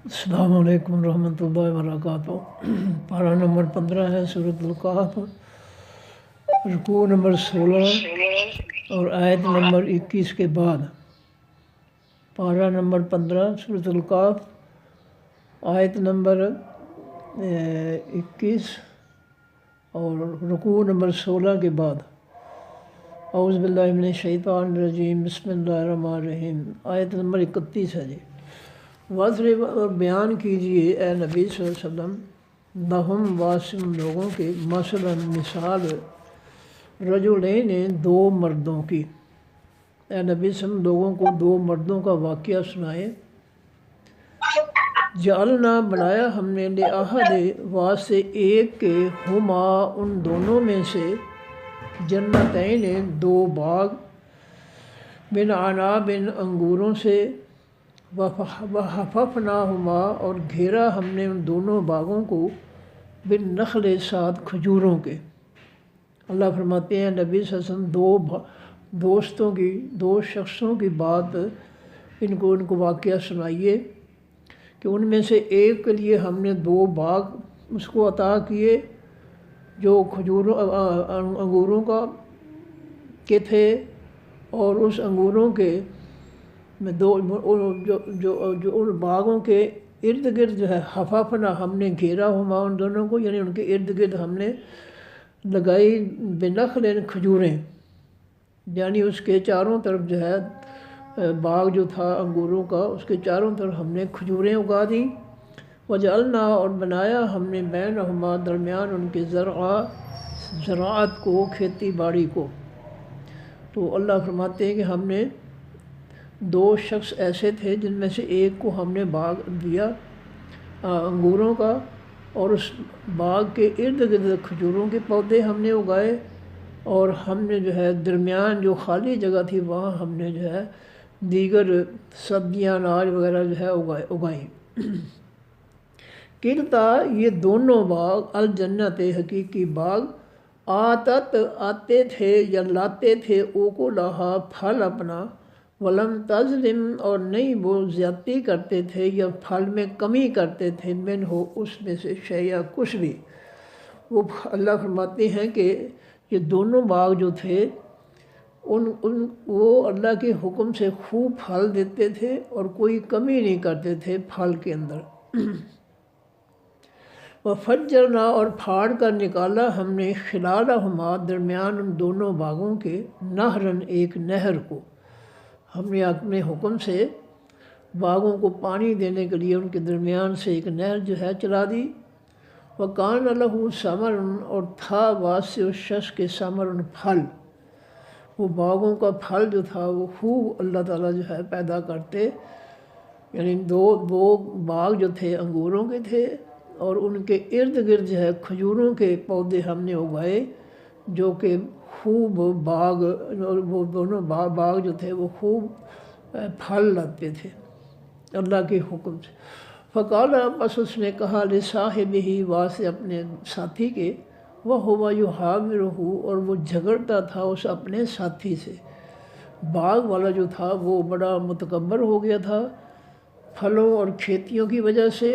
السلام علیکم ورحمۃ اللہ وبرکاتہ۔ پارہ نمبر 15 ہے سورۃ الکہف، رکوع نمبر 16 اور آیت نمبر 21 کے بعد۔ پارہ نمبر 15 سورۃ الکہف، آیت نمبر 21 اور رکوع نمبر 16 کے بعد۔ اعوذ باللہ من الشیطان الرجیم، بسم اللہ الرحمن الرحیم۔ آیت نمبر 31 ہے جی۔ وَاضْرِبْ، اور بیان کیجئے اے نبی صلی اللہ علیہ وسلم، لَهُمْ واسم لوگوں کے، مثلاً مثال، رجلین دو مردوں کی۔ اے نبی صلی اللہ علیہ وسلم لوگوں کو دو مردوں کا واقعہ سنائے۔ جعلنا، بنایا ہم نے، لِأَحَدٍ، واسطے ایک کے، ہما، ان دونوں میں سے، جنتین، دو باغ، من عناب، انگوروں سے، وحففناہما، اور گھیرا ہم نے ان دونوں باغوں کو، بالنخل، ساتھ کھجوروں کے۔ اللہ فرماتے ہیں نبی صلی اللہ علیہ وسلم دو شخصوں کی بات ان کو واقعہ سنائیے کہ ان میں سے ایک کے لیے ہم نے دو باغ اس کو عطا کیے جو انگوروں کے تھے، اور اس انگوروں کے میں جو ان باغوں کے ارد گرد جو ہے، حفافنا، ہم نے گھیرا ہما ان دونوں کو، یعنی ان کے ارد گرد ہم نے لگائی، بنخل، کھجوریں، یعنی اس کے چاروں طرف جو ہے باغ جو تھا انگوروں کا، اس کے چاروں طرف ہم نے کھجوریں اگا دیں۔ وجعلنا، اور بنایا ہم نے، بینہما، درمیان ان کے، زراعت کو، کھیتی باڑی کو۔ تو اللہ فرماتے ہیں کہ ہم نے دو شخص ایسے تھے جن میں سے ایک کو ہم نے باغ دیا انگوروں کا، اور اس باغ کے ارد گرد کھجوروں کے پودے ہم نے اگائے، اور ہم نے جو ہے درمیان جو خالی جگہ تھی وہاں ہم نے جو ہے دیگر سبزیاں، اناج وغیرہ جو ہے اگائیں۔ کلتا، یہ دونوں باغ، الجنت، حقیقی باغ، آتت، آتے تھے یا لاتے تھے، اوکو لہا، پھل اپنا، ولم تظلم، اور نہیں وہ زیادتی کرتے تھے یا پھل میں کمی کرتے تھے، من ہو، اس میں سے، شیئا، کچھ بھی۔ وہ اللہ فرماتے ہیں کہ یہ دونوں باغ جو تھے وہ اللہ کے حکم سے خوب پھل دیتے تھے اور کوئی کمی نہیں کرتے تھے پھل کے اندر۔ وَفَجَّرْنَا، اور پھاڑ کر نکالا ہم نے، خِلَالَهُمَا، درمیان ان دونوں باغوں کے، نہراً، ایک نہر کو۔ ہم نے اپنے حکم سے باغوں کو پانی دینے کے لیے ان کے درمیان سے ایک نہر جو ہے چلا دی۔ وَكَانَ لَهُ ثَمَرٌ، اور تھا واسطے اس شخص کے، ثمر، پھل۔ وہ باغوں کا پھل جو تھا وہ خوب اللہ تعالیٰ جو ہے پیدا کرتے، یعنی دو باغ جو تھے انگوروں کے تھے، اور ان کے ارد گرد جو ہے کھجوروں کے پودے ہم نے اگائے، جو کہ خوب باغ، اور وہ دونوں باغ جو تھے وہ خوب پھل لاتے تھے اللہ کے حکم سے۔ فقال، بس اس نے کہا، لصاحبہ، واسطے اپنے ساتھی کے، وہو یحاورہ، اور وہ جھگڑتا تھا اس اپنے ساتھی سے۔ باغ والا جو تھا وہ بڑا متکبر ہو گیا تھا پھلوں اور کھیتیوں کی وجہ سے،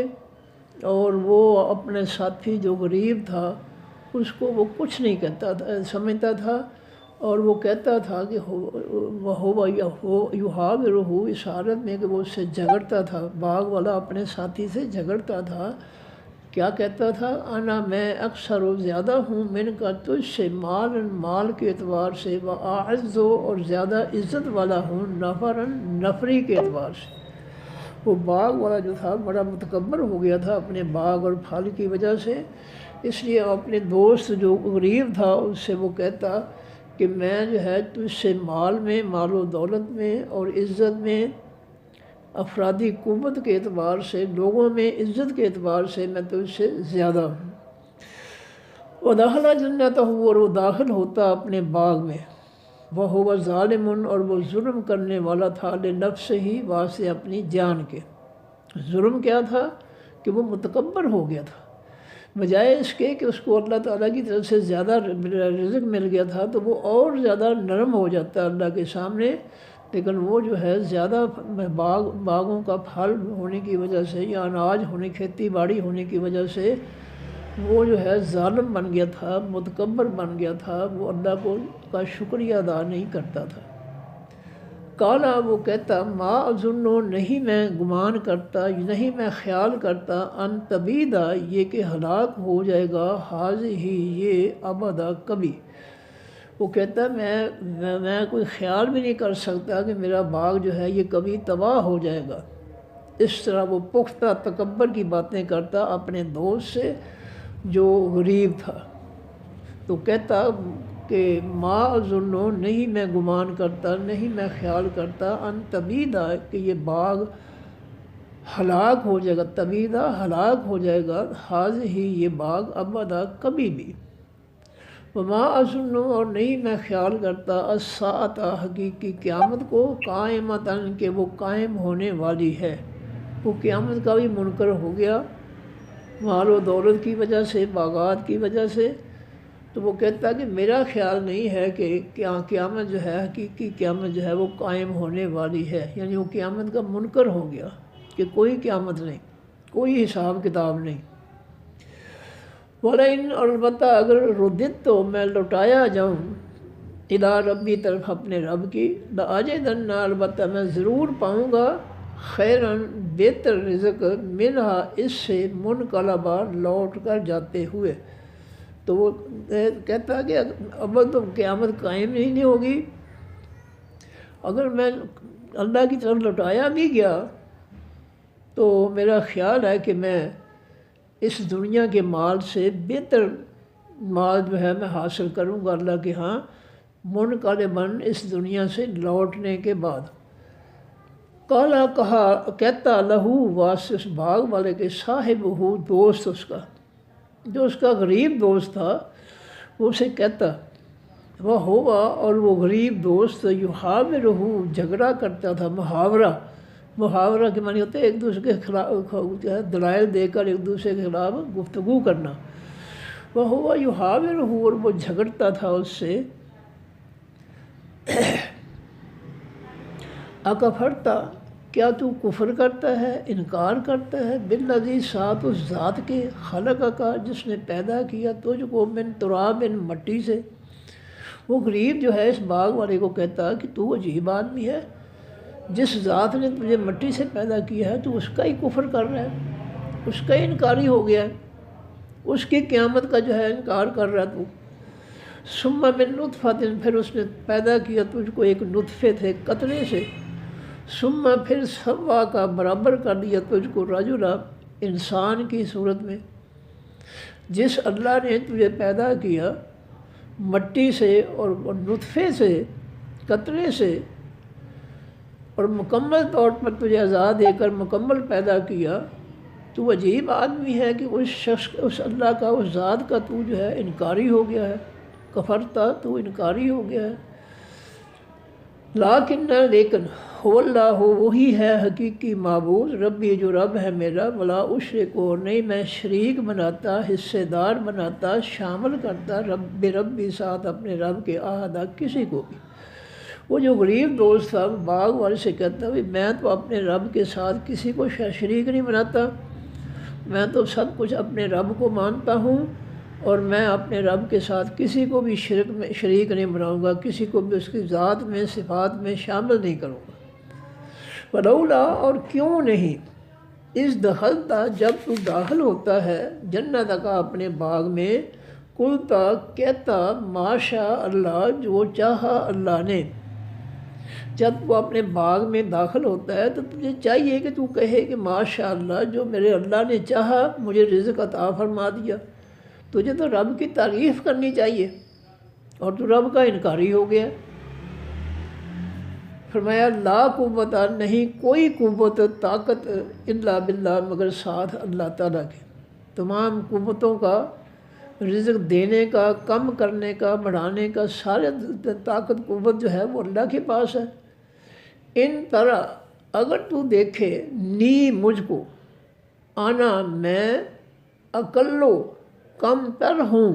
اور وہ اپنے ساتھی جو غریب تھا اس کو وہ کچھ نہیں کہتا تھا، سمجھتا تھا، اور وہ کہتا تھا کہ وہ یحاورہ، اس حالت میں کہ وہ اس سے جھگڑتا تھا، باغ والا اپنے ساتھی سے جھگڑتا تھا۔ کیا کہتا تھا؟ انا، میں، اکثر و زیادہ ہوں، من کا، تجھ سے، مال کے اعتبار سے، واعز، اور زیادہ عزت والا ہوں، نفراً، نفری کے اعتبار سے۔ وہ باغ والا جو تھا بڑا متکبر ہو گیا تھا اپنے باغ اور پھل کی وجہ سے، اس لیے اپنے دوست جو غریب تھا اس سے وہ کہتا کہ میں جو ہے تجھ سے مال و دولت میں اور عزت میں، افرادی قوت کے اعتبار سے، لوگوں میں عزت کے اعتبار سے میں تجھ سے زیادہ ہوں۔ وَدَخَلَ جَنَّتَهُ، اور وہ داخل ہوتا اپنے باغ میں، وَهُوَ ظَالِمٌ، اور وہ ظلم کرنے والا تھا، لِنَفْسِهِ، واسطے اپنی جان کے۔ ظلم کیا تھا کہ وہ متکبر ہو گیا تھا، بجائے اس کے کہ اس کو اللہ تعالیٰ کی طرف سے زیادہ رزق مل گیا تھا تو وہ اور زیادہ نرم ہو جاتا اللہ کے سامنے، لیکن وہ جو ہے زیادہ باغوں کا پھل ہونے کی وجہ سے یا اناج ہونے کھیتی باڑی ہونے کی وجہ سے وہ جو ہے ظالم بن گیا تھا، متکبر بن گیا تھا، وہ اللہ کا شکریہ ادا نہیں کرتا تھا۔ کالا وہ کہتا ما اظنو نہیں میں گمان کرتا، نہیں میں خیال کرتا ان تبیدہ یہ کہ ہلاک ہو جائے گا حاضہ یہ ابدا کبھی۔ وہ کہتا میں کوئی خیال بھی نہیں کر سکتا کہ میرا باغ جو ہے یہ کبھی تباہ ہو جائے گا۔ اس طرح وہ پختہ تکبر کی باتیں کرتا اپنے دوست سے جو غریب تھا۔ تو کہتا کہ ما اظنو نہیں میں گمان کرتا، نہیں میں خیال کرتا ان تبیدہ کہ یہ باغ ہلاک ہو جائے گا، تبیدہ ہلاک ہو جائے گا، حاضہ یہ باغ ابدا کبھی بھی۔ وما اظنو اور نہیں میں خیال کرتا الساعۃ حقیقی قیامت کو قائمۃً کہ وہ قائم ہونے والی ہے۔ وہ قیامت کا بھی منکر ہو گیا مال و دولت کی وجہ سے، باغات کی وجہ سے، تو وہ کہتا کہ میرا خیال نہیں ہے کہ قیامت جو ہے حقیقی قیامت جو ہے وہ قائم ہونے والی ہے، یعنی وہ قیامت کا منکر ہو گیا کہ کوئی قیامت نہیں، کوئی حساب کتاب نہیں۔ وَلَئِنْ اور البتہ اگر رددت تو میں لوٹایا جاؤں اِلیٰ ربی طرف اپنے رب کی، لَأَجِدَنَّ البتہ میں ضرور پاؤں گا خیراً بہتر رزق منہا اس سے منقلبا لوٹ کر جاتے ہوئے۔ تو وہ کہتا کہ اب تو قیامت قائم ہی نہیں ہوگی، اگر میں اللہ کی طرف لوٹایا بھی گیا تو میرا خیال ہے کہ میں اس دنیا کے مال سے بہتر مال جو ہے میں حاصل کروں گا اللہ کے ہاں منقلباً اس دنیا سے لوٹنے کے بعد۔ کالا کہتا لہو واسطے اس باغ والے کے صاحب ہو دوست اس کا، جو اس کا غریب دوست تھا، وہ اسے کہتا وہ ہوا اور وہ غریب دوست یحاورہ جھگڑا کرتا تھا، محاورہ کے معنی ہوتے ہیں ایک دوسرے کے خلاف دلائل دے کر ایک دوسرے کے خلاف گفتگو کرنا۔ وہ ہوا یحاورہ اور وہ جھگڑتا تھا اس سے، اکفرتا کیا تو کفر کرتا ہے، انکار کرتا ہے، بالذی ساتھ اس ذات کے خلق کا جس نے پیدا کیا تجھ کو من تراب مٹی سے۔ وہ غریب جو ہے اس باغ والے کو کہتا کہ تو عجیب آدمی ہے، جس ذات نے تجھے مٹی سے پیدا کیا ہے تو اس کا ہی کفر کر رہا ہے، اس کا ہی انکاری ہو گیا ہے، اس کی قیامت کا جو ہے انکار کر رہا ہے تو۔ ثم من نطفۃ پھر اس نے پیدا کیا تجھ کو ایک نطفے تھے قطرے سے، ثم پھر سوا کا برابر کر دیا تجھ کو رجلا انسان کی صورت میں۔ جس اللہ نے تجھے پیدا کیا مٹی سے اور نطفے سے، قطرے سے، اور مکمل طور پر تجھے عزا دے کر مکمل پیدا کیا، تو عجیب آدمی ہے کہ اس شخص اس اللہ کا اس ذات کا تو جو ہے انکاری ہو گیا ہے، کفرتا تو انکاری ہو گیا ہے۔ لیکن هو اللہ وہی ہے حقیقی معبود، ربی جو رب ہے میرا، ولا اشرک نہیں میں شریک بناتا، حصے دار بناتا، شامل کرتا ربی ساتھ اپنے رب کے احد کسی کو بھی۔ وہ جو غریب دوست تھا باغ والے سے کہتا میں تو اپنے رب کے ساتھ کسی کو شریک نہیں بناتا، میں تو سب کچھ اپنے رب کو مانتا ہوں اور میں اپنے رب کے ساتھ کسی کو بھی شریک نہیں بناؤں گا، کسی کو بھی اس کی ذات میں صفات میں شامل نہیں کروں گا۔ ولولا اور کیوں نہیں اس دخلتا جب تو داخل ہوتا ہے جنت کا اپنے باغ میں، قلتا کہتا ماشاء اللہ جو چاہا اللہ نے۔ جب وہ اپنے باغ میں داخل ہوتا ہے تو تجھے چاہیے کہ تو کہے کہ ماشاء اللہ جو میرے اللہ نے چاہا مجھے رزق عطا فرما دیا۔ تجھے تو رب کی تعریف کرنی چاہیے اور تو رب کا انکاری ہو گیا۔ فرمایا لا قوت نہیں کوئی قوت طاقت الا باللہ مگر ساتھ اللہ تعالیٰ کے، تمام قوتوں کا رزق دینے کا، کم کرنے کا، بڑھانے کا، سارے طاقت قوت جو ہے وہ اللہ کے پاس ہے۔ ان طرح اگر تو دیکھے نی مجھ کو، آنا میں اکلو کم تر ہوں،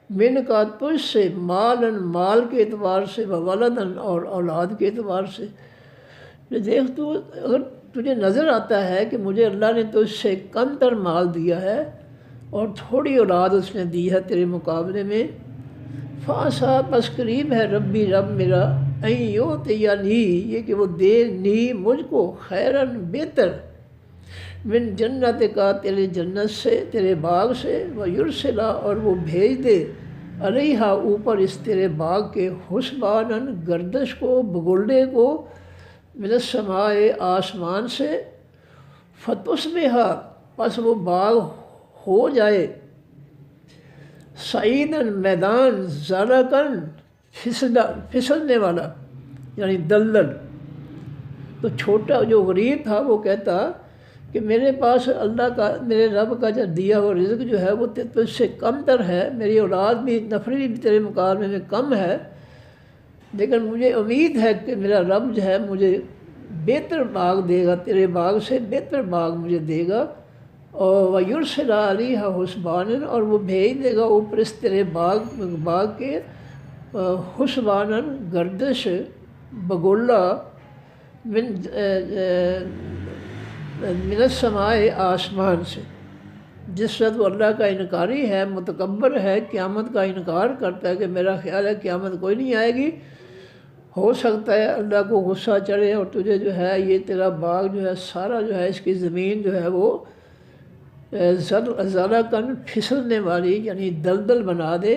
من کا تجھ سے، مالن مال کے اعتبار سے، و ولدن اور اولاد کے اعتبار سے۔ دیکھ تو اگر تجھے نظر آتا ہے کہ مجھے اللہ نے تجھ سے کم تر مال دیا ہے اور تھوڑی اولاد اس نے دی ہے تیرے مقابلے میں، فاسا بس قریب ہے ربی رب میرا، یعطینی یہ کہ وہ دے نی مجھ کو، خیرن بہتر، من جنت کا تیرے جنت سے، تیرے باغ سے، و یرسلا اور وہ بھیج دے، علیہا اوپر اس تیرے باغ کے، حسبانن گردش کو، بگلڈے کو، من السماء آسمان سے، فتصبحا پس وہ باغ ہو جائے، سعیدن میدان، زلقن پھسلنے والا یعنی دلدل۔ تو چھوٹا جو غریب تھا وہ کہتا کہ میرے پاس اللہ کا، میرے رب کا جو دیا ہوا رزق جو ہے وہ تجھ سے کم تر ہے، میری اولاد بھی نفری بھی تیرے مقابلے میں کم ہے، لیکن مجھے امید ہے کہ میرا رب جو ہے مجھے بہتر باغ دے گا، تیرے باغ سے بہتر باغ مجھے دے گا، اور وَيُرْسِلَ عَلَيْهَا حُسْبَانًا اور وہ بھیج دے گا اوپر اس تیرے باغ کے، حسبانً گردش، بگولا، من السماء آسمان سے۔ جس وقت وہ اللہ کا انکاری ہے، متکبر ہے، قیامت کا انکار کرتا ہے کہ میرا خیال ہے قیامت کوئی نہیں آئے گی، ہو سکتا ہے اللہ کو غصہ چڑھے اور تجھے جو ہے یہ تیرا باغ جو ہے سارا جو ہے اس کی زمین جو ہے وہ زلقن پھسلنے والی یعنی دلدل بنا دے،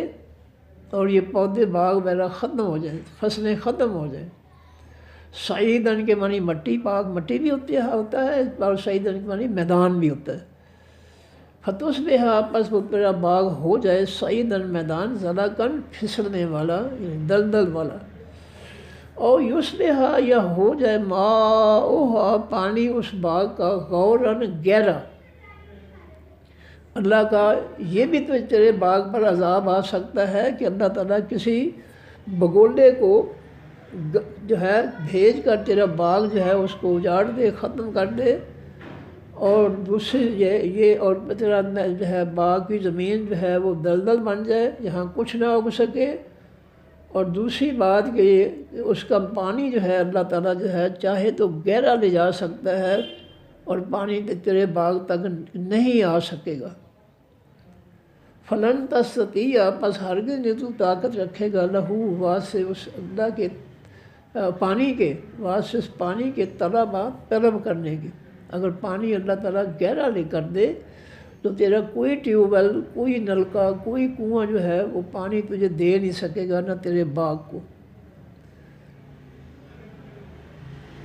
اور یہ پودے باغ میرا ختم ہو جائیں، فصلیں ختم ہو جائیں۔ سعیدن کے معنی مٹی، پاک مٹی بھی ہوتا ہے، اور سعیدن کے معنی میدان بھی ہوتا ہے۔ فتصبحا پس وہ تیرا باغ ہو جائے، سعیدن میدان، زلقن پھسلنے والا یعنی دلدل والا، اور یصبحا یا ہو جائے ماؤہا پانی اس باغ کا، غورن گہرا۔ اللہ کا یہ بھی تو تیرے باغ پر عذاب آ سکتا ہے کہ اللہ تعالیٰ کسی بگولے کو جو ہے بھیج کر تیرا باغ جو ہے اس کو اجاڑ دے، ختم کر دے، اور دوسری یہ اور تیرا جو ہے باغ کی زمین جو ہے وہ دلدل بن جائے جہاں کچھ نہ اگ سکے، اور دوسری بات کہ اس کا پانی جو ہے اللہ تعالیٰ جو ہے چاہے تو گہرا لے جا سکتا ہے اور پانی تیرے باغ تک نہیں آ سکے گا۔ فلن تستطیع پس ہرگز نہیں تو طاقت رکھے گا، لہو واسطے اس اللہ کے پانی کے، واسطے اس پانی کے طلب کرنے کی۔ اگر پانی اللہ تعالیٰ گہرا لے کر دے تو تیرا کوئی ٹیوب ویل، کوئی نلکا، کوئی کنواں جو ہے وہ پانی تجھے دے نہیں سکے گا، نہ تیرے باغ کو۔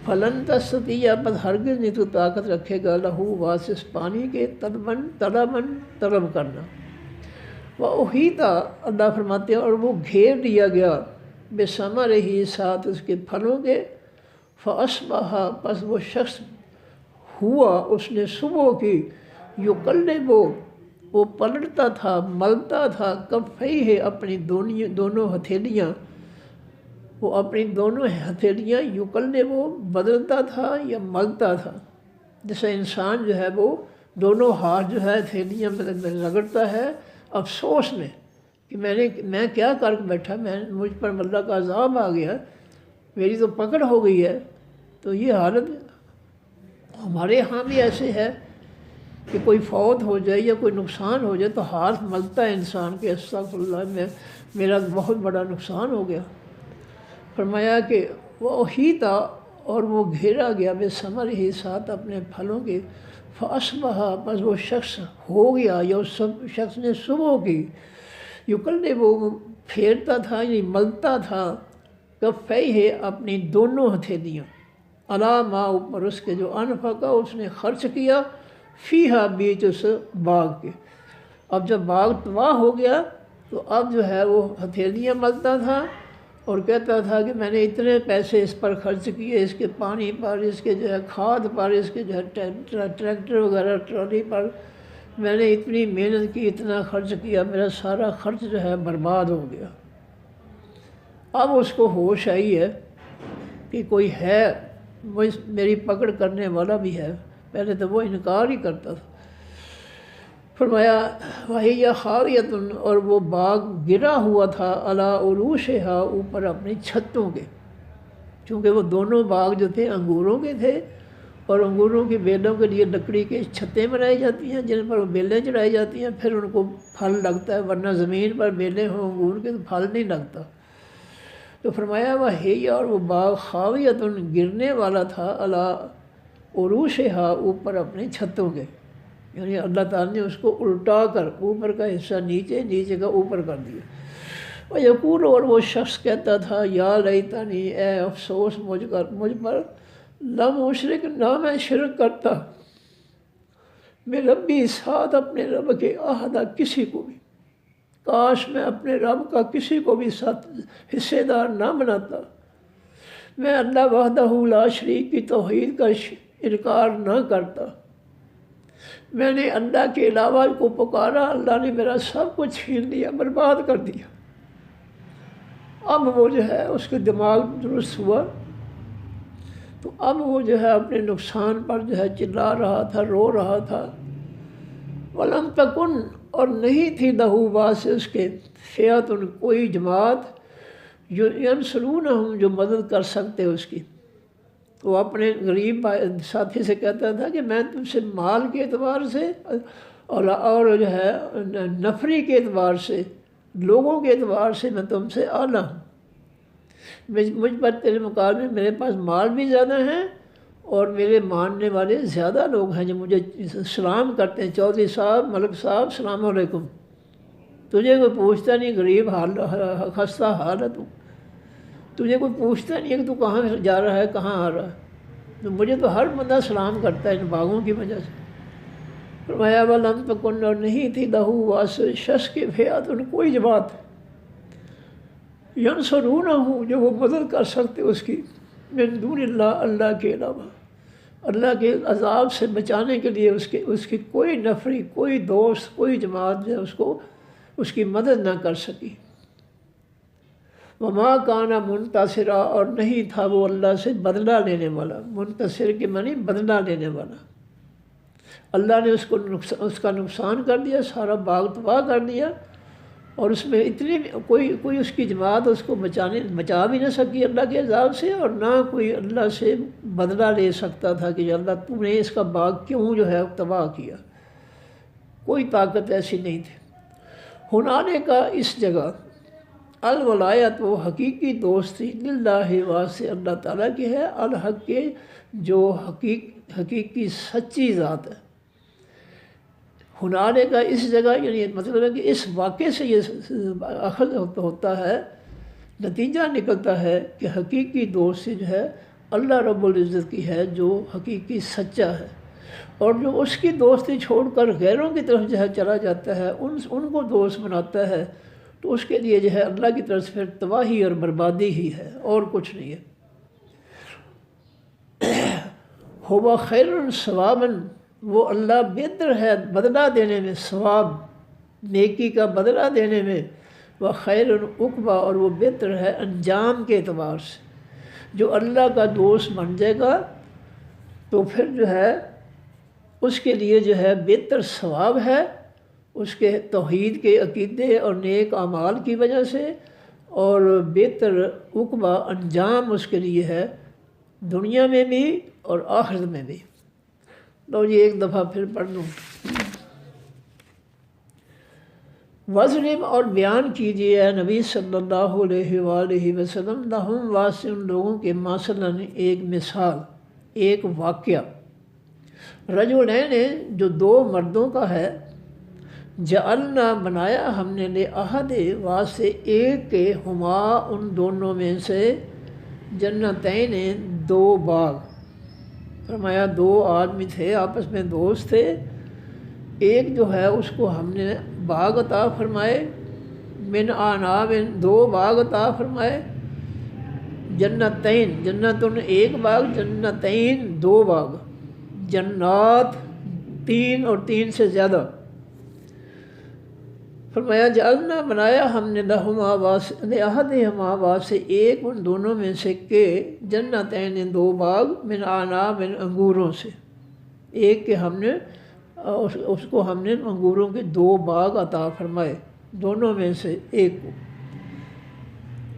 فلن تستطیع پس ہرگز نہیں تو طاقت رکھے گا، لہو واسطے اس پانی کے، طلب کرنا۔ وَأُحِیطَ اللہ فرماتے ہیں اور وہ گھیر دیا گیا، بِثَمَرِہِ ساتھ اس کے پھلوں کے، فَأَصْبَحَ پس وہ شخص ہوا اس نے صبح کی، یقلب وہ پلٹتا تھا، ملتا تھا، کفیہ اپنی دونوں ہتھیلیاں، وہ اپنی دونوں ہتھیلیاں، یقلب وہ بدلتا تھا یا ملتا تھا، جیسے انسان جو ہے وہ دونوں ہاتھ جو ہے ہتھیلیاں رگڑتا ہے افسوس میں کہ میں کیا کر کے بیٹھا، مجھ پر اللہ کا عذاب آ گیا، میری تو پکڑ ہو گئی ہے۔ تو یہ حالت ہمارے ہاں بھی ایسے ہے کہ کوئی فوت ہو جائے یا کوئی نقصان ہو جائے تو ہاتھ ملتا ہے انسان کے، استغفر اللہ میرا بہت بڑا نقصان ہو گیا۔ فرمایا کہ وہ ہیتا اور وہ گھیرا گیا، بِثَمَرِہِ ساتھ اپنے پھلوں کے، فَأَصْبَحَ بس وہ شخص ہو گیا یا اس شخص نے صبح کی، یقلب وہ پھیرتا تھا یعنی ملتا تھا، کفیہ اپنی دونوں ہتھیلیاں، علی ما اوپر اس کے، جو انفقا اس نے خرچ کیا، فیہا بیچ اس باغ کے۔ اب جب باغ تباہ ہو گیا تو اب جو ہے وہ ہتھیلیاں ملتا تھا اور کہتا تھا کہ میں نے اتنے پیسے اس پر خرچ کیے، اس کے پانی پر، اس کے جو ہے کھاد پر، اس کے جو ہے ٹریکٹر وغیرہ ٹرالی پر، میں نے اتنی محنت کی، اتنا خرچ کیا، میرا سارا خرچ جو ہے برباد ہو گیا۔ اب اس کو ہوش آئی ہے کہ کوئی ہے، وہ میری پکڑ کرنے والا بھی ہے، پہلے تو وہ انکار ہی کرتا تھا۔ فرمایا وہی خاویۃ، اور وہ باغ گرا ہوا تھا علی عروشہا، اوپر اپنی چھتوں کے، چونکہ وہ دونوں باغ جو تھے انگوروں کے تھے، اور انگوروں کی بیلوں کے لیے لکڑی کی چھتیں بنائی جاتی ہیں جن پر وہ بیلیں چڑھائی جاتی ہیں، پھر ان کو پھل لگتا ہے، ورنہ زمین پر بیلیں ہوں انگور کے تو پھل نہیں لگتا۔ تو فرمایا وہی، اور وہ باغ خاویۃ گرنے والا تھا علی عروشہا، اوپر اپنی چھتوں کے، یعنی اللہ تعالیٰ نے اس کو الٹا کر اوپر کا حصہ نیچے، نیچے کا اوپر کر دیا۔ وَيَقُولُ، اور وہ شخص کہتا تھا یا لیتنی، اے افسوس مجھ پر، لم اشرک، نہ میں شرک کرتا، میں ربی، ساتھ اپنے رب کے، احدہ، کسی کو بھی، کاش میں اپنے رب کا کسی کو بھی ساتھ حصے دار نہ بناتا، میں اللہ وحدہ لا شریک کی توحید کا انکار نہ کرتا، میں نے اللہ کے علاوہ کو پکارا، اللہ نے میرا سب کچھ چھین لیا، برباد کر دیا۔ اب وہ جو ہے اس کے دماغ درست ہوا، تو اب وہ جو ہے اپنے نقصان پر جو ہے چلا رہا تھا، رو رہا تھا۔ وَلَمْ تَكُنْ، اور نہیں تھی لہو، بعد سے اس کے، فئۃ، کوئی جماعت، ینصرونہم، جو مدد کر سکتے اس کی۔ وہ اپنے غریب ساتھی سے کہتا تھا کہ میں تم سے مال کے اعتبار سے اور جو ہے نفری کے اعتبار سے، لوگوں کے اعتبار سے میں تم سے اعلیٰ ہوں، مجھ پر تیرے مقابلے میرے پاس مال بھی زیادہ ہیں، اور میرے ماننے والے زیادہ لوگ ہیں جو مجھے سلام کرتے ہیں، چودھری صاحب، ملک صاحب، السلام علیکم، تجھے کوئی پوچھتا نہیں، غریب خستہ حالت ہوں، تجھے کوئی پوچھتا نہیں ہے کہ تو کہاں جا رہا ہے، کہاں آ رہا ہے، تو مجھے تو ہر بندہ سلام کرتا ہے ان باغوں کی وجہ سے۔ فرمایا وَلَمْ تَكُنْ، اور نہیں تھی لہو، واسطے شخص کے، فئۃ، کوئی جماعت، ینصرونہ، جو وہ مدد کر سکتے اس کی، من دون اللہ، اللہ کے علاوہ، اللہ کے عذاب سے بچانے کے لیے اس کی کوئی نفری، کوئی دوست، کوئی جماعت جو ہے اس کی مدد نہ کر سکی۔ وما کان منتصرا، اور نہیں تھا وہ اللہ سے بدلہ لینے والا، منتصر کے معنی بدلہ لینے والا۔ اللہ نے اس کا نقصان کر دیا، سارا باغ تباہ کر دیا، اور اس میں اتنی کوئی اس کی جماعت اس کو بچا بھی نہ سکی اللہ کے عذاب سے، اور نہ کوئی اللہ سے بدلہ لے سکتا تھا کہ اللہ تم نے اس کا باغ کیوں جو ہے تباہ کیا، کوئی طاقت ایسی نہیں تھی۔ ہنانے کا، اس جگہ، الولایت، وہ حقیقی دوستی، للہ، واسطے اللہ تعالیٰ کی ہے، الحق کے، جو حقیقی سچی ذات ہے۔ ہنانے کا اس جگہ، یعنی مطلب ہے کہ اس واقعے سے یہ اخذ ہوتا ہے، نتیجہ نکلتا ہے کہ حقیقی دوستی جو ہے اللہ رب العزت کی ہے، جو حقیقی سچا ہے، اور جو اس کی دوستی چھوڑ کر غیروں کی طرف جو ہے چلا جاتا ہے، ان کو دوست بناتا ہے، تو اس کے لیے جو ہے اللہ کی طرف سے پھر تباہی اور بربادی ہی ہے، اور کچھ نہیں ہے۔ ہوا خیر ثواباً، وہ اللہ بہتر ہے بدلہ دینے میں، ثواب، نیکی کا بدلہ دینے میں، وہ خیر عقبیٰ، اور وہ بہتر ہے انجام کے اعتبار سے۔ جو اللہ کا دوست بن جائے گا تو پھر جو ہے اس کے لیے جو ہے بہتر ثواب ہے، اس کے توحید کے عقیدے اور نیک اعمال کی وجہ سے، اور بہتر عقبیٰ، انجام اس کے لیے ہے، دنیا میں بھی اور آخرت میں بھی۔ لو جی ایک دفعہ پھر پڑھ لوں۔ وَاضْرِبْ، اور بیان کیجیے اے نبی صلی اللہ علیہ وآلہ وسلم، لَهُمْ، واسطے ان لوگوں کے، مثلاً، ایک مثال، ایک واقعہ، رجلین، جو دو مردوں کا ہے، جعلنا، بنایا ہم نے، لأحد، واسطے ایک کے، ہما، ان دونوں میں سے، جنتین، دو باغ۔ فرمایا دو آدمی تھے، آپس میں دوست تھے، ایک جو ہے اس کو ہم نے باغ عطا فرمائے، من اعناب، دو باغ عطا فرمائے، جنتین، جنتن ایک باغ، جنتین دو باغ، جنات تین اور تین سے زیادہ۔ فرمایا جعلنا، بنایا ہم نے، لہما، لأحدہما، واسطے ایک ان دونوں میں سے کے، جنتین، دو باغ، من اعناب، انگوروں سے، ایک کے ہم نے اس کو ہم نے انگوروں کے 2 باغ عطا فرمائے، دونوں میں سے ایک کو۔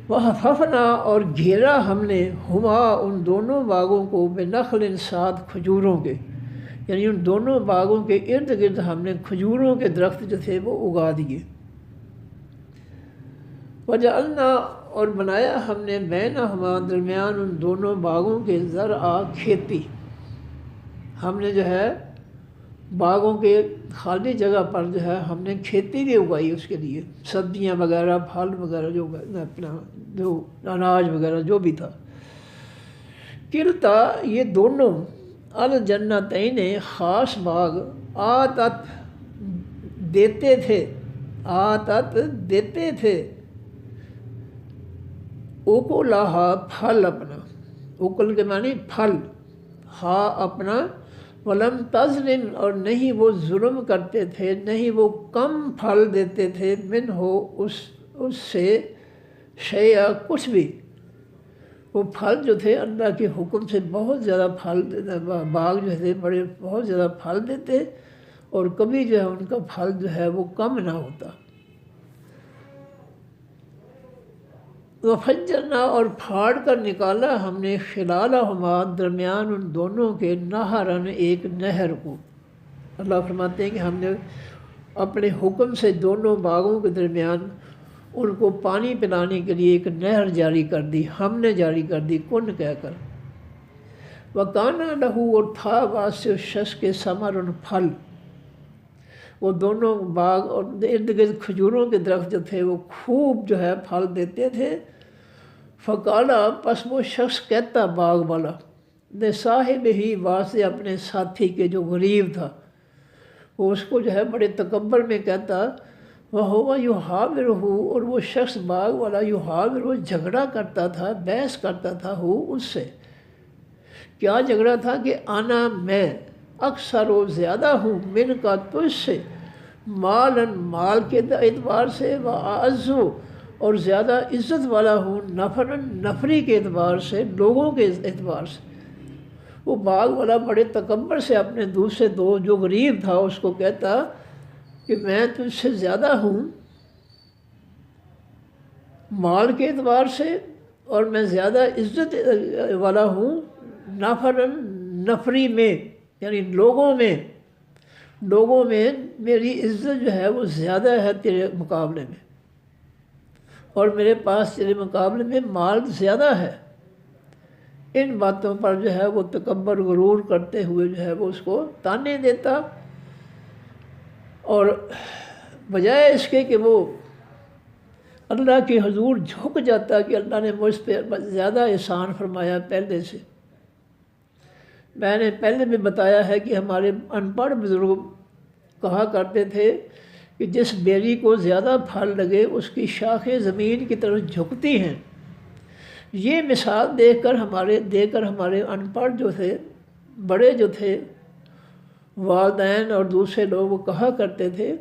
وحففنا اور گھیرا ہم نے ہما ان دونوں باغوں کو بنخل 7 کھجوروں کے، یعنی ان دونوں باغوں کے ارد گرد ہم نے کھجوروں کے درخت جو تھے وہ اگا دیے۔ وجعلنا اور بنایا ہم نے بینہما درمیان ان دونوں باغوں کے زرعا کھیتی، ہم نے جو ہے باغوں کے خالی جگہ پر جو ہے ہم نے کھیتی بھی اگائی، اس کے لیے سبزیاں وغیرہ، پھل وغیرہ، جو اناج وغیرہ جو بھی تھا۔ کلتا یہ دونوں الجنتین خاص باغ آتت دیتے تھے اوکلہا پھل اپنا، اوکل کے معنی پھل، ہا اپنا، ولم تظلم اور نہیں وہ ظلم کرتے تھے، نہیں وہ کم پھل دیتے تھے، من ہو اس سے شیئا کچھ بھی۔ وہ پھل جو تھے اللہ کے حکم سے بہت زیادہ پھل، باغ جو تھے بڑے بہت زیادہ پھل دیتے، اور کبھی جو ہے ان کا پھل جو ہے وہ کم نہ ہوتا۔ وفجرنا اور پھاڑ کر نکالا ہم نے خلالہما درمیان ان دونوں کے نہرن ایک نہر کو۔ اللہ فرماتے ہیں کہ ہم نے اپنے حکم سے دونوں باغوں کے درمیان ان کو پانی پلانے کے لیے ایک نہر جاری کر دی، ہم نے جاری کر دی کن کہہ کر۔ وَكَانَ لَهُ اور تھا واسطے اس شخص کے ثمر پھل، وہ دونوں باغ اور ارد گرد کھجوروں کے درخت جو تھے وہ خوب جو ہے پھل دیتے تھے۔ فقالا پس وہ شخص کہتا باغ والا صاحب ہی واسطے اپنے ساتھی کے جو غریب تھا، وہ اس کو جو ہے بڑے تکبر میں کہتا، وہ یحاورہ اور وہ شخص باغ والا یحاورہ جھگڑا کرتا تھا، بحث کرتا تھا اس سے۔ کیا جھگڑا تھا کہ انا میں اکثر و زیادہ ہوں من کا تجھ سے، مال کے اعتبار سے، واعز اور زیادہ عزت والا ہوں نفری کے اعتبار سے، لوگوں کے اعتبار سے۔ وہ باغ والا بڑے تکبر سے اپنے دوسرے دوست جو غریب تھا اس کو کہتا کہ میں تجھ سے زیادہ ہوں مال کے اعتبار سے، اور میں زیادہ عزت والا ہوں نفری میں، یعنی لوگوں میں میری عزت جو ہے وہ زیادہ ہے تیرے مقابلے میں، اور میرے پاس تیرے مقابلے میں مال زیادہ ہے۔ ان باتوں پر جو ہے وہ تکبر غرور کرتے ہوئے جو ہے وہ اس کو تانے دیتا، اور بجائے اس کے کہ وہ اللہ کے حضور جھک جاتا کہ اللہ نے مجھ پہ زیادہ احسان فرمایا پہلے سے۔ میں نے پہلے بھی بتایا ہے کہ ہمارے ان پڑھ بزرگ کہا کرتے تھے کہ جس بیری کو زیادہ پھل لگے اس کی شاخیں زمین کی طرف جھکتی ہیں۔ یہ مثال دے کر ہمارے ان پڑھ جو تھے، بڑے جو تھے، والدین اور دوسرے لوگ وہ کہا کرتے تھے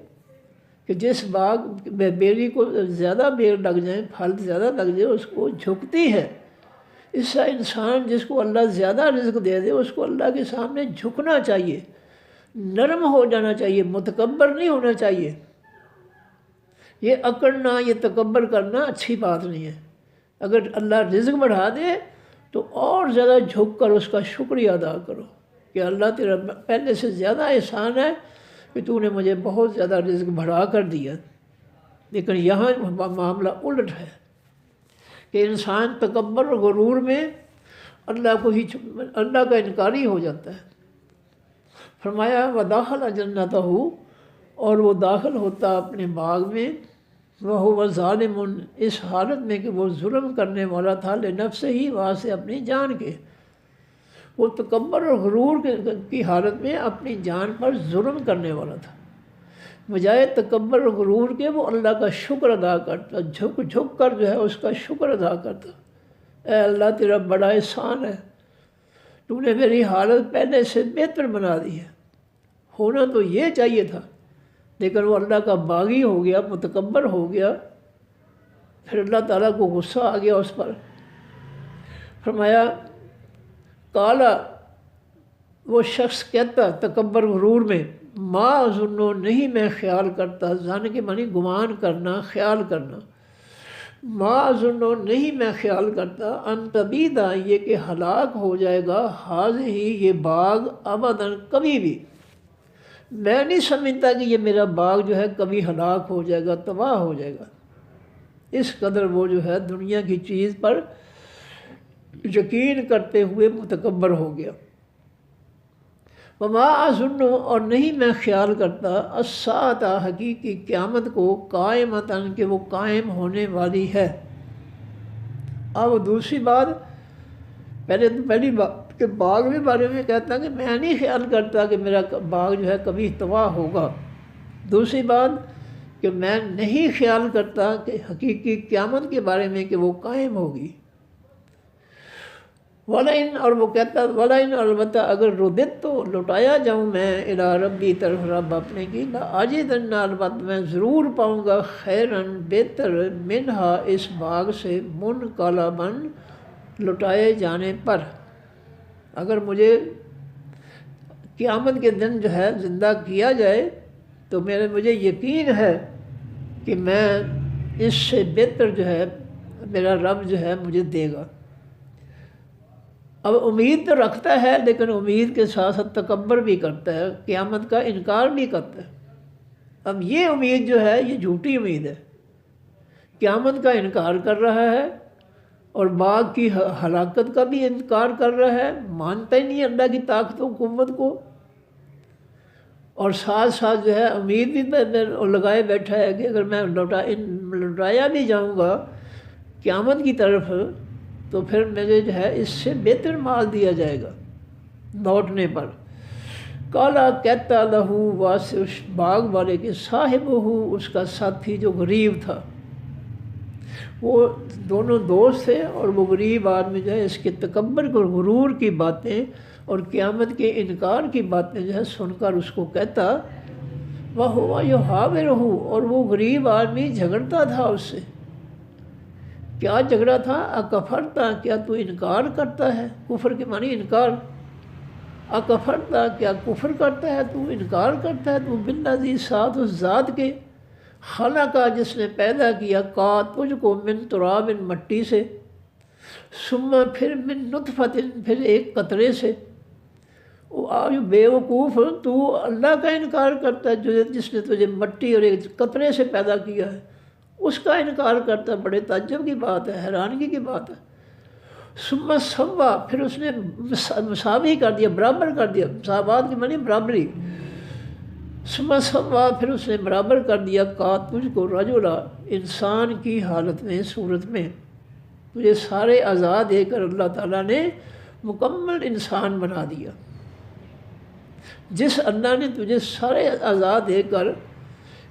کہ جس باغ میں بیری کو زیادہ بیر لگ جائیں، پھل زیادہ لگ جائے، اس کو جھکتی ہے۔ اس سے انسان جس کو اللہ زیادہ رزق دے دے اس کو اللہ کے سامنے جھکنا چاہیے، نرم ہو جانا چاہیے، متکبر نہیں ہونا چاہیے۔ یہ اکڑنا، یہ تکبر کرنا اچھی بات نہیں ہے۔ اگر اللہ رزق بڑھا دے تو اور زیادہ جھک کر اس کا شکریہ ادا کرو کہ اللہ تیرا پہلے سے زیادہ احسان ہے کہ تو نے مجھے بہت زیادہ رزق بڑھا کر دیا۔ لیکن یہاں معاملہ الٹ ہے کہ انسان تکبر اور غرور میں اللہ کا انکاری ہو جاتا ہے۔ فرمایا وَدَخَلَ جَنَّتَهُ اور وہ داخل ہوتا اپنے باغ میں، وَهُوَ ظَالِمٌ اس حالت میں کہ وہ ظلم کرنے والا تھا، لِنَفْسِهِ وہاں سے اپنی جان کے، وہ تکبر اور غرور کی حالت میں اپنی جان پر ظلم کرنے والا تھا۔ بجائے تکبر اور غرور کے وہ اللہ کا شکر ادا کرتا، جھک کر جو ہے اس کا شکر ادا کرتا۔ اے اللہ تیرا بڑا احسان ہے، تو نے میری حالت پہلے سے بہتر بنا دی ہے، ہونا تو یہ چاہیے تھا، لیکن وہ اللہ کا باغی ہو گیا، متکبر ہو گیا، پھر اللہ تعالیٰ کو غصہ آ گیا اس پر۔ فرمایا کالا وہ شخص کہتا تکبر غرور میں، ما ظنو نہیں میں خیال کرتا، ظن کے معنی گمان کرنا، خیال کرنا، ما ظنو نہیں میں خیال کرتا، ان تبیدا یہ کہ ہلاک ہو جائے گا، حاضر ہی یہ باغ ابداً کبھی بھی، میں نہیں سمجھتا کہ یہ میرا باغ جو ہے کبھی ہلاک ہو جائے گا، تباہ ہو جائے گا۔ اس قدر وہ جو ہے دنیا کی چیز پر یقین کرتے ہوئے متکبر ہو گیا۔ وما اظن اور نہیں میں خیال کرتا، الساعۃ حقیقی قیامت کو، قائمتاً کہ وہ قائم ہونے والی ہے۔ اب دوسری بات، پہلی بات کہ باغ کے بارے میں کہتا کہ میں نہیں خیال کرتا کہ میرا باغ جو ہے کبھی تباہ ہوگا۔ دوسری بات کہ میں نہیں خیال کرتا کہ حقیقی قیامت کے بارے میں کہ وہ قائم ہوگی۔ وَلَئِن اور وہ کہتا وَلَئِن البتہ اگر رددت تو لوٹایا جاؤں میں الی ربی طرف رب اپنے کی، لَأَجِدَنَّ البتہ میں ضرور پاؤں گا خیراً بہتر منہا اس باغ سے، منقلباً لوٹائے جانے پر۔ اگر مجھے قیامت کے دن جو ہے زندہ کیا جائے تو مجھے یقین ہے کہ میں اس سے بہتر جو ہے میرا رب جو ہے مجھے دے گا۔ اب امید تو رکھتا ہے لیکن امید کے ساتھ ساتھ تکبر بھی کرتا ہے، قیامت کا انکار بھی کرتا ہے۔ اب یہ امید جو ہے یہ جھوٹی امید ہے، قیامت کا انکار کر رہا ہے اور باغ کی ہلاکت کا بھی انکار کر رہا ہے، مانتا ہی نہیں اللہ کی طاقت و قوت کو، اور ساتھ ساتھ جو ہے امید بھی لگائے بیٹھا ہے کہ اگر میں لوٹایا بھی جاؤں گا قیامت کی طرف تو پھر مجھے جو ہے اس سے بہتر مال دیا جائے گا لوٹنے پر۔ کالا کہتا لہو واسطے اس باغ والے کے، صاحب ہو اس کا ساتھی جو غریب تھا، وہ دونوں دوست تھے، اور وہ غریب آدمی جو ہے اس کے تکبر اور غرور کی باتیں اور قیامت کے انکار کی باتیں جو ہے سن کر اس کو کہتا، وَهُوَ يُحَاوِرُهُ اور وہ غریب آدمی جھگڑتا تھا اس سے۔ کیا جھگڑا تھا؟ اکفرتا کیا تو انکار کرتا ہے، کفر کے معنی انکار، اکفرتا کیا کفر کرتا ہے تو، انکار کرتا ہے تو، بالذی ساتھ اس ذات کے، خلقہ جس نے پیدا کیا، کا تجھ کو، من تراب مٹی سے، ثم پھر من نطفت پھر ایک قطرے سے۔ بے وقوف تو اللہ کا انکار کرتا ہے جس نے تجھے مٹی اور ایک قطرے سے پیدا کیا ہے، اس کا انکار کرتا ہے، بڑے تعجب کی بات ہے، حیرانگی کی بات ہے۔ ثم سوا پھر اس نے مساوی کر دیا، برابر کر دیا، مساوات کی معنی برابری، ثم سوا پھر اس نے برابر کر دیا کا تجھ کو، رجلا انسان کی حالت میں، صورت میں، تجھے سارے اعضاء دے کر اللہ تعالیٰ نے مکمل انسان بنا دیا۔ جس اللہ نے تجھے سارے اعضاء دے کر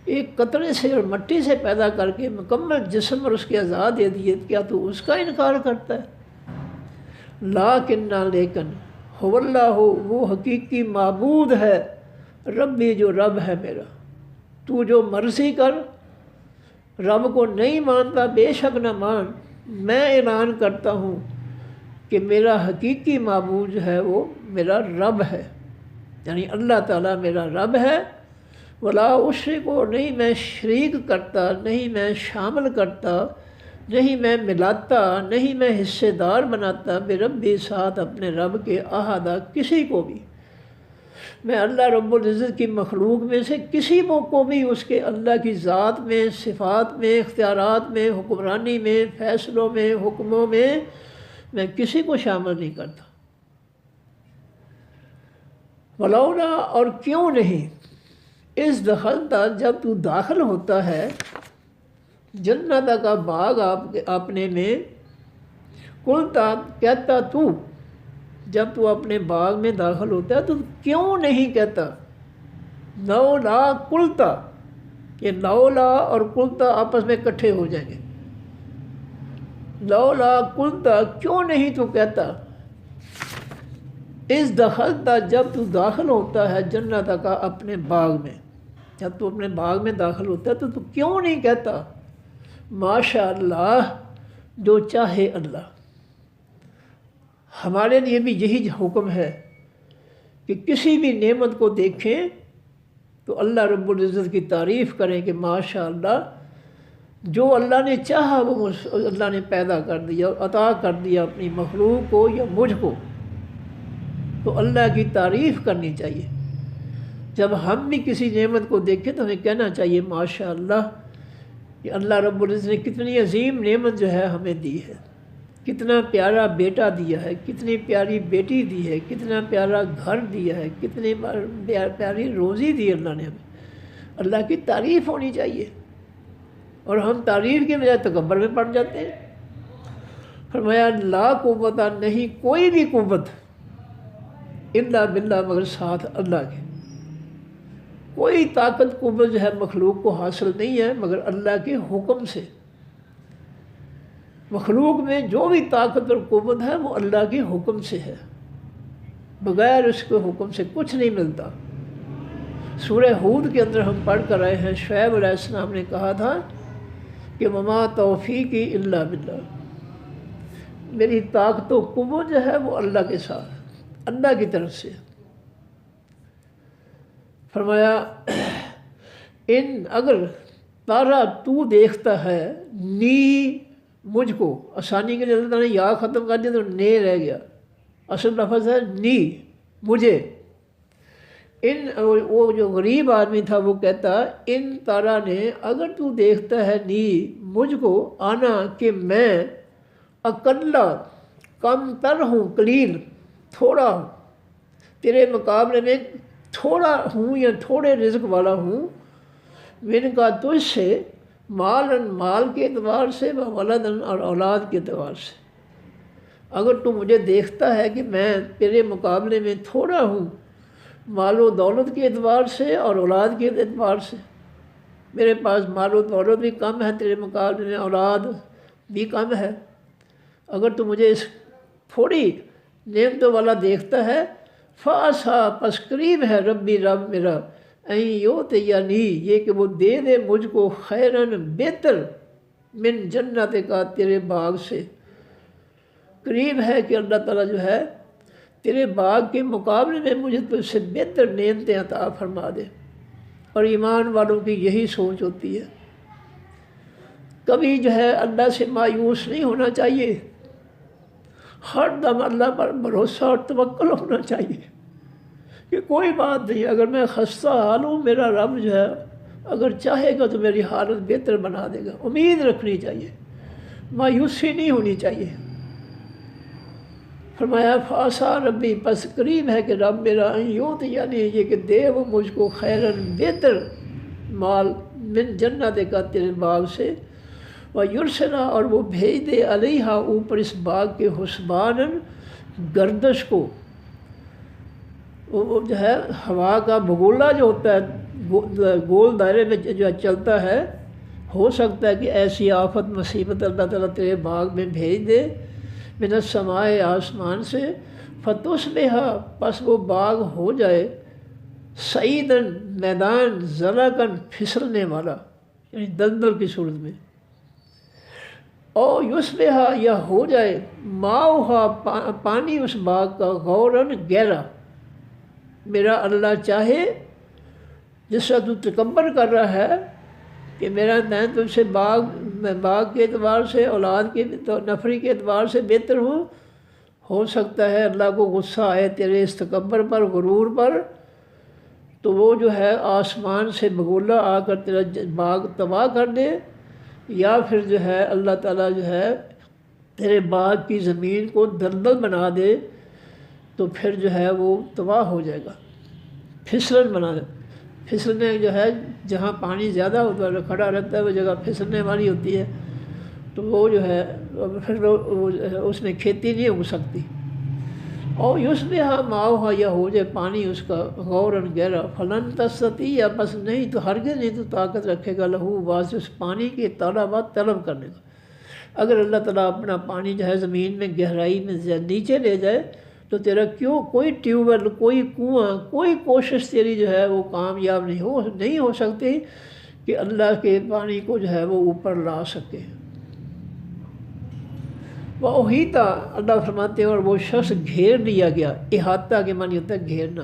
ایک قطرے سے اور مٹی سے پیدا کر کے مکمل جسم اور اس کے اعضاء دے دیے، کیا تو اس کا انکار کرتا ہے؟ لیکن هو اللہ وہ حقیقی معبود ہے، ربی جو رب ہے میرا، تو جو مرضی کر، رب کو نہیں مانتا بے شک نہ مان، میں اعلان کرتا ہوں کہ میرا حقیقی معبود جو ہے وہ میرا رب ہے، یعنی اللہ تعالیٰ میرا رب ہے۔ ولا اشرک نہیں میں شریک کرتا، نہیں میں شامل کرتا، نہیں میں ملاتا، نہیں میں حصے دار بناتا، بے ربی ساتھ اپنے رب کے، احدہ کسی کو بھی، میں اللہ رب العزت کی مخلوق میں سے کسی کو بھی اس کے اللہ کی ذات میں، صفات میں، اختیارات میں، حکمرانی میں، فیصلوں میں، حکموں میں کسی کو شامل نہیں کرتا۔ ولولا اور کیوں نہیں، اس دخلتا جب تو داخل ہوتا ہے، جنت کا باغ اپنے میں، قلتا کہتا تو، جب تو اپنے باغ میں داخل ہوتا ہے تو کیوں نہیں کہتا، لولا قلتا، یہ لولا اور قلتا آپس میں اکٹھے ہو جائیں گے، لولا قلتا کیوں نہیں تو کہتا، اس دخلتا جب تو داخل ہوتا ہے، جنت کا اپنے باغ میں، جب تو اپنے باغ میں داخل ہوتا ہے تو کیوں نہیں کہتا، ماشاء اللہ جو چاہے اللہ۔ ہمارے لیے بھی یہی حکم ہے کہ کہ کسی بھی نعمت کو دیکھیں تو اللہ رب العزت کی تعریف کریں کہ ماشاء اللہ جو اللہ نے چاہا وہ اللہ نے پیدا کر دیا، عطا کر دیا اپنی مخلوق کو یا مجھ کو، تو اللہ کی تعریف کرنی چاہیے۔ جب ہم بھی کسی نعمت کو دیکھیں تو ہمیں کہنا چاہیے ماشاء اللہ کہ اللہ رب العزت نے کتنی عظیم نعمت جو ہے ہمیں دی ہے، کتنا پیارا بیٹا دیا ہے، کتنی پیاری بیٹی دی ہے، کتنا پیارا گھر دیا ہے، کتنی پیاری روزی دی اللہ نے ہمیں۔ اللہ کی تعریف ہونی چاہیے، اور ہم تعریف کے بجائے تکبر میں پڑ جاتے ہیں۔ فرمایا لا قوت، نہیں کوئی بھی قوت الا باللہ، مگر ساتھ اللہ کے۔ کوئی طاقت قوت جو ہے مخلوق کو حاصل نہیں ہے مگر اللہ کے حکم سے۔ مخلوق میں جو بھی طاقت اور قوت ہے وہ اللہ کے حکم سے ہے، بغیر اس کے حکم سے کچھ نہیں ملتا۔ سورہ ہود کے اندر ہم پڑھ کر آئے ہیں، شعیب علیہ السلام نے کہا تھا کہ وما توفیقی الا باللہ، میری طاقت و قوت جو ہے وہ اللہ کے ساتھ، اللہ کی طرف سے۔ فرمایا اگر تارا تو دیکھتا ہے، نی مجھ کو، آسانی کے لیے اللہ تعالیٰ نے یا ختم کر دیا تو نے رہ گیا، اصل لفظ ہے نی، مجھے۔ وہ جو غریب آدمی تھا وہ کہتا ان تارا نے، اگر تو دیکھتا ہے نی مجھ کو، آنا کہ میں اکلا کم تر ہوں، قلیل تھوڑا ہوں، تیرے مقابلے میں تھوڑا ہوں یا تھوڑے رزق والا ہوں، من کا تجھ سے، مال کے اعتبار سے، ولدن اور اولاد کے اعتبار سے۔ اگر تو مجھے دیکھتا ہے کہ میں تیرے مقابلے میں تھوڑا ہوں، مال و دولت کے اعتبار سے اور اولاد کے اعتبار سے، میرے پاس مال و دولت بھی کم ہے تیرے مقابلے میں، اولاد بھی کم ہے، اگر تو مجھے اس تھوڑی نعمتوں والا دیکھتا ہے، فاسا پس قریب ہے، ربی رب میرا، یعنی یہ کہ وہ دے دے مجھ کو، خیرن بہتر، من جنت کا، تیرے باغ سے۔ قریب ہے کہ اللہ تعالیٰ جو ہے تیرے باغ کے مقابلے میں مجھے تو اس سے بہتر نعمتیں عطا فرما دے۔ اور ایمان والوں کی یہی سوچ ہوتی ہے، کبھی جو ہے اللہ سے مایوس نہیں ہونا چاہیے، ہر دم اللہ پر بھروسہ اور توکل ہونا چاہیے کہ کوئی بات نہیں، اگر میں خستہ حال ہوں، میرا رب جو ہے اگر چاہے گا تو میری حالت بہتر بنا دے گا۔ امید رکھنی چاہیے، مایوسی نہیں ہونی چاہیے۔ فرمایا فاسا ربی، پس قریب ہے کہ رب میرا، یعنی یہ کہ دے وہ مجھ کو، خیرن بہتر مال، من جنت کا، تیرے باغ سے، ویرسلا اور وہ بھیج دے، علیہا اوپر اس باغ کے، حسبانن گردش کو، وہ جو ہے ہوا کا بگولا جو ہوتا ہے گول دائرے میں جو چلتا ہے، ہو سکتا ہے کہ ایسی آفت مصیبت اللہ تعالیٰ تیرے باغ میں بھیج دے، من السماء آسمان سے، فتصبح پس وہ باغ ہو جائے، سعیدن میدان، زلقن پھسلنے والا، یعنی دلدل کی صورت میں، او یصبح یا ہو جائے، ماؤہا پانی اس باغ کا، غورن گہرا۔ میرا اللہ چاہے جس طرح تو تکبر کر رہا ہے کہ میں تم سے باغ کے اعتبار سے، اولاد کے نفری کے اعتبار سے بہتر ہوں، ہو سکتا ہے اللہ کو غصہ آئے تیرے اس تکبر پر، غرور پر، تو وہ جو ہے آسمان سے بگولا آ کر تیرا باغ تباہ کر دے، یا پھر جو ہے اللہ تعالیٰ جو ہے تیرے باغ کی زمین کو دلدل بنا دے، تو پھر جو ہے وہ تباہ ہو جائے گا، پھسلن بنا دے۔ پھسلنے جو ہے جہاں پانی زیادہ ہوتا ہے کھڑا رہتا ہے وہ جگہ پھسلنے والی ہوتی ہے، تو وہ جو ہے پھر اس میں کھیتی نہیں ہو سکتی۔ اور یصبح ماؤہا یا ہو جائے پانی اس کا، غورن گہرا، فلن تستطیع بس نہیں تو ہرگز نہیں تو طاقت رکھے گا، لہو واسطے اس پانی کے طلبات طلب کرنے کا۔ اگر اللہ تعالیٰ اپنا پانی جو ہے زمین میں گہرائی میں نیچے لے جائے تو تیرا کیوں کوئی ٹیوب ویل، کوئی کنواں، کوئی کوشش تیری جو ہے وہ کامیاب نہیں ہو سکتی کہ اللہ کے پانی کو جو ہے وہ اوپر لا سکے۔ وَأُحِیطَ اللہ فرماتے ہیں اور وہ شخص گھیر لیا گیا، احاطہ کے معنی ہوتا ہے گھیرنا،